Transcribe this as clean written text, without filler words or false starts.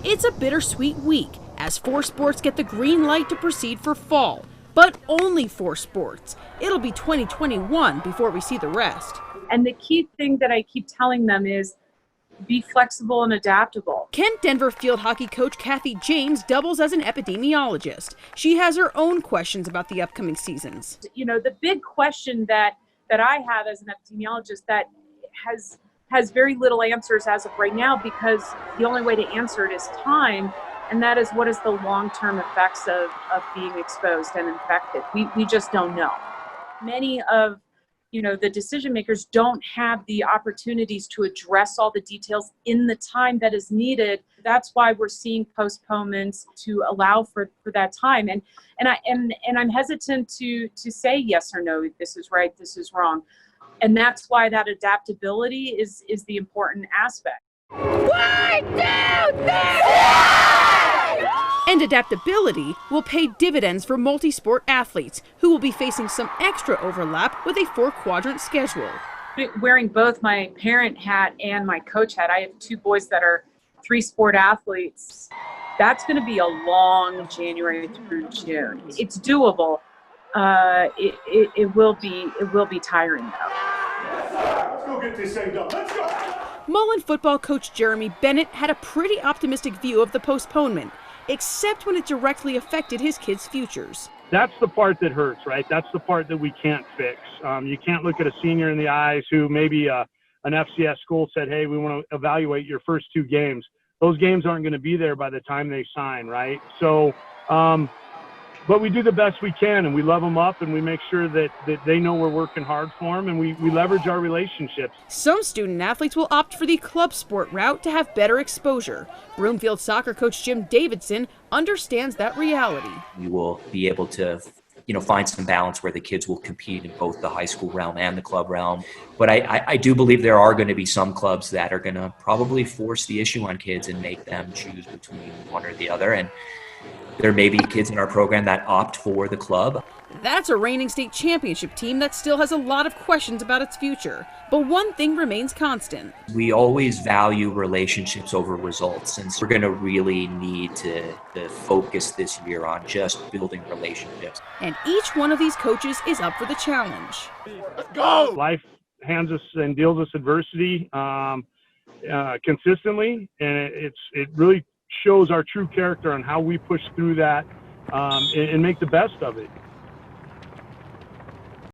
It's a bittersweet week as 4 sports get the green light to proceed for fall. But only 4 sports. It'll be 2021 before we see the rest. And the key thing that I keep telling them is be flexible and adaptable. Kent Denver field hockey coach Kathy James doubles as an epidemiologist. She has her own questions about the upcoming seasons. You know, the big question that I have as an epidemiologist that has very little answers as of right now, because the only way to answer it is time, and that is what is the long-term effects of being exposed and infected. We just don't know. Many of the decision makers don't have the opportunities to address all the details in the time that is needed. That's why we're seeing postponements to allow for that time. And I'm hesitant to say yes or no, this is right, this is wrong. And that's why that adaptability is the important aspect. 1, 2, 3! And adaptability will pay dividends for multisport athletes who will be facing some extra overlap with a 4-quadrant schedule. Wearing both my parent hat and my coach hat, I have 2 boys that are 3-sport athletes. That's going to be a long January through June. It's doable. It will be tiring though. Let's go get this thing done. Let's go. Mullen football coach Jeremy Bennett had a pretty optimistic view of the postponement, except when it directly affected his kids' futures. That's the part that hurts, right? That's the part that we can't fix. You can't look at a senior in the eyes who maybe an FCS school said, hey, we want to evaluate your first 2 games. Those games aren't going to be there by the time they sign, right? So, but we do the best we can, and we love them up, and we make sure that they know we're working hard for them, and we leverage our relationships. Some student athletes will opt for the club sport route to have better exposure. Broomfield soccer coach Jim Davidson understands that reality. We will be able to find some balance where the kids will compete in both the high school realm and the club realm. But I do believe there are going to be some clubs that are going to probably force the issue on kids and make them choose between one or the other. And there may be kids in our program that opt for the club. That's a reigning state championship team that still has a lot of questions about its future. But one thing remains constant. We always value relationships over results, and so we're going to really need to focus this year on just building relationships. And each one of these coaches is up for the challenge. Let's go! Life hands us and deals us adversity consistently, and it really shows our true character on how we push through that and make the best of it.